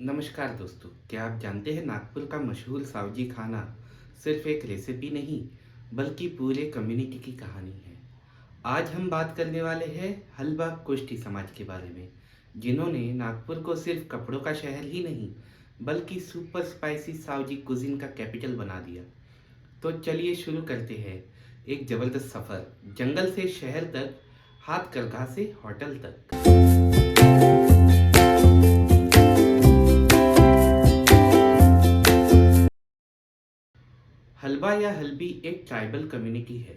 नमस्कार दोस्तों, क्या आप जानते हैं नागपुर का मशहूर सावजी खाना सिर्फ एक रेसिपी नहीं बल्कि पूरे कम्युनिटी की कहानी है। आज हम बात करने वाले हैं हलबा कोष्टी समाज के बारे में, जिन्होंने नागपुर को सिर्फ कपड़ों का शहर ही नहीं बल्कि सुपर स्पाइसी सावजी कुजिन का कैपिटल बना दिया। तो चलिए शुरू करते हैं एक जबरदस्त सफर, जंगल से शहर तक, हाथ करघा से होटल तक। हलबा या हल्बी एक ट्राइबल कम्युनिटी है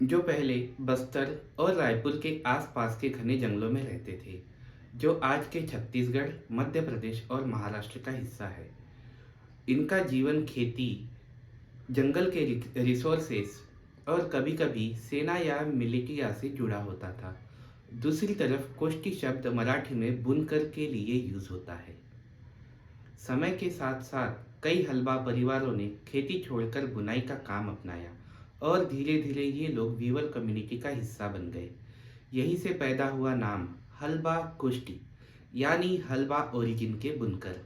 जो पहले बस्तर और रायपुर के आसपास के घने जंगलों में रहते थे, जो आज के छत्तीसगढ़, मध्य प्रदेश और महाराष्ट्र का हिस्सा है। इनका जीवन खेती, जंगल के रिसोर्सेस और कभी-कभी सेना या मिलिटिया से जुड़ा होता था। दूसरी तरफ कोष्टी शब्द मराठी में बुनकर के लिए यूज होता है। समय के साथ साथ कई हलबा परिवारों ने खेती छोड़कर बुनाई का काम अपनाया और धीरे धीरे ये लोग वीवर कम्युनिटी का हिस्सा बन गए। यहीं से पैदा हुआ नाम हलबा कोष्टी, यानी हलबा ओरिजिन के बुनकर।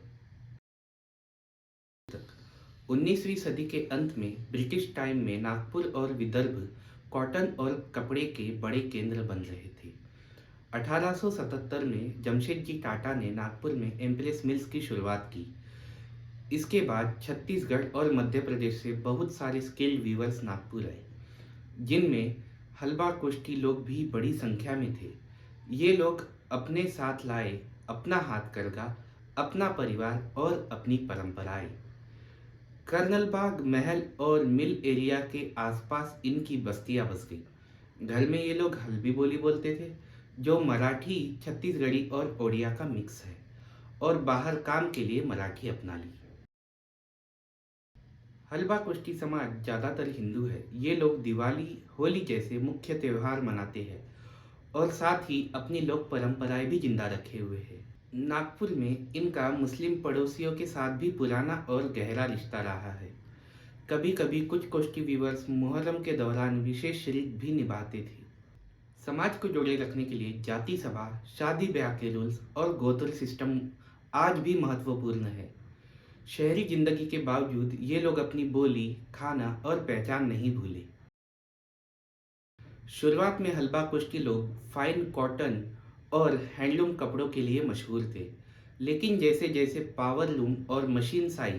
19वीं सदी के अंत में ब्रिटिश टाइम में नागपुर और विदर्भ कॉटन और कपड़े के बड़े केंद्र बन रहे थे। 1877 में जमशेदजी टाटा ने नागपुर में एम्प्रेस मिल्स की शुरुआत की। इसके बाद छत्तीसगढ़ और मध्य प्रदेश से बहुत सारे स्किल्ड वीवर्स नागपुर आए, जिनमें हलबा कोष्टी लोग भी बड़ी संख्या में थे। ये लोग अपने साथ लाए अपना हाथ करघा, अपना परिवार और अपनी परंपराएं। कर्नलबाग महल और मिल एरिया के आसपास इनकी बस्तियां बस गई। घर में ये लोग हल्बी बोली बोलते थे, जो मराठी, छत्तीसगढ़ी और ओडिया का मिक्स है, और बाहर काम के लिए मराठी अपना ली। हलबा कुश्ती समाज ज़्यादातर हिंदू है। ये लोग दिवाली, होली जैसे मुख्य त्योहार मनाते हैं और साथ ही अपनी लोक परंपराएं भी जिंदा रखे हुए हैं। नागपुर में इनका मुस्लिम पड़ोसियों के साथ भी पुराना और गहरा रिश्ता रहा है। कभी कभी कुछ कोष्टी वीवर्स मुहर्रम के दौरान विशेष शरीक भी निभाते थे। समाज को जोड़े रखने के लिए जाति सभा, शादी ब्याह के रूल्स और गोत्र सिस्टम आज भी महत्वपूर्ण है। शहरी जिंदगी के बावजूद ये लोग अपनी बोली, खाना और पहचान नहीं भूले। शुरुआत में हलबा कुश्ती लोग फाइन कॉटन और हैंडलूम कपड़ों के लिए मशहूर थे, लेकिन जैसे जैसे पावर लूम और मशीन आई,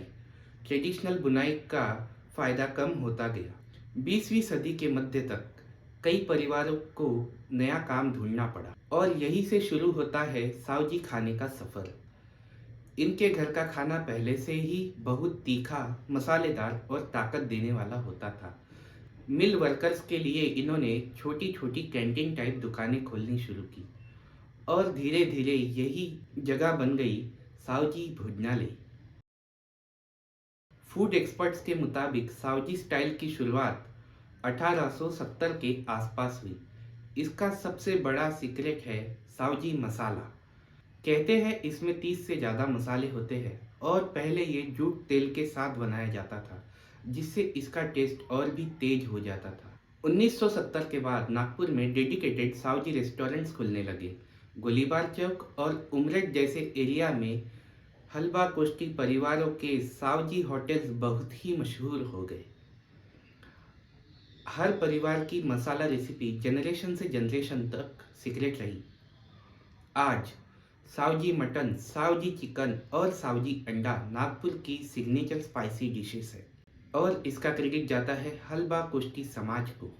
ट्रेडिशनल बुनाई का फायदा कम होता गया। 20वीं सदी के मध्य तक कई परिवारों को नया काम ढूंढना पड़ा और यहीं से शुरू होता है सावजी खाने का सफर। इनके घर का खाना पहले से ही बहुत तीखा, मसालेदार और ताकत देने वाला होता था। मिल वर्कर्स के लिए इन्होंने छोटी छोटी कैंटीन टाइप दुकानें खोलनी शुरू की और धीरे धीरे यही जगह बन गई सावजी भोजनालय। फूड एक्सपर्ट्स के मुताबिक सावजी स्टाइल की शुरुआत 1870 के आसपास हुई। इसका सबसे बड़ा सीक्रेट है सावजी मसाला। कहते हैं इसमें 30 से ज़्यादा मसाले होते हैं और पहले ये जूट तेल के साथ बनाया जाता था, जिससे इसका टेस्ट और भी तेज हो जाता था। 1970 के बाद नागपुर में डेडिकेटेड सावजी रेस्टोरेंट्स खुलने लगे। गोलीबार चौक और उमरेड जैसे एरिया में हलबा कोष्टी परिवारों के सावजी होटल्स बहुत ही मशहूर हो गए। हर परिवार की मसाला रेसिपी जनरेशन से जनरेशन तक सीक्रेट रही। आज सावजी मटन, सावजी चिकन और सावजी अंडा नागपुर की सिग्नेचर स्पाइसी डिशेस है और इसका क्रेडिट जाता है हलबा कुश्ती समाज को।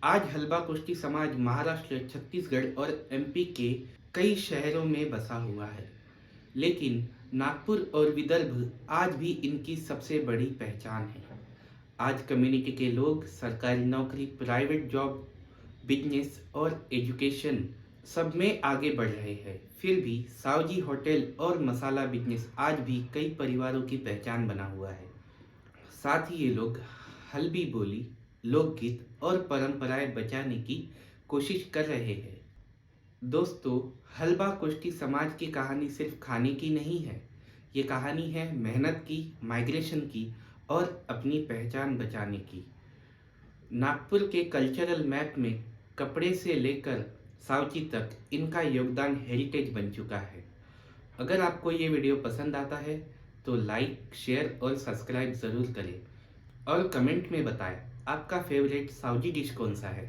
आज हलबा कुश्ती समाज महाराष्ट्र, छत्तीसगढ़ और एमपी के कई शहरों में बसा हुआ है, लेकिन नागपुर और विदर्भ आज भी इनकी सबसे बड़ी पहचान है। आज कम्युनिटी के लोग सरकारी नौकरी, प्राइवेट जॉब, बिजनेस और एजुकेशन सब में आगे बढ़ रहे हैं। फिर भी सावजी होटल और मसाला बिजनेस आज भी कई परिवारों की पहचान बना हुआ है। साथ ही ये लोग हल्बी बोली, लोकगीत और परंपराएं बचाने की कोशिश कर रहे हैं। दोस्तों, हलबा कुश्ती समाज की कहानी सिर्फ खाने की नहीं है। ये कहानी है मेहनत की, माइग्रेशन की और अपनी पहचान बचाने की। नागपुर के कल्चरल मैप में कपड़े से लेकर सावजी तक इनका योगदान हेरिटेज बन चुका है। अगर आपको ये वीडियो पसंद आता है तो लाइक, शेयर और सब्सक्राइब ज़रूर करें और कमेंट में बताएं आपका फेवरेट सऊदी डिश कौन सा है।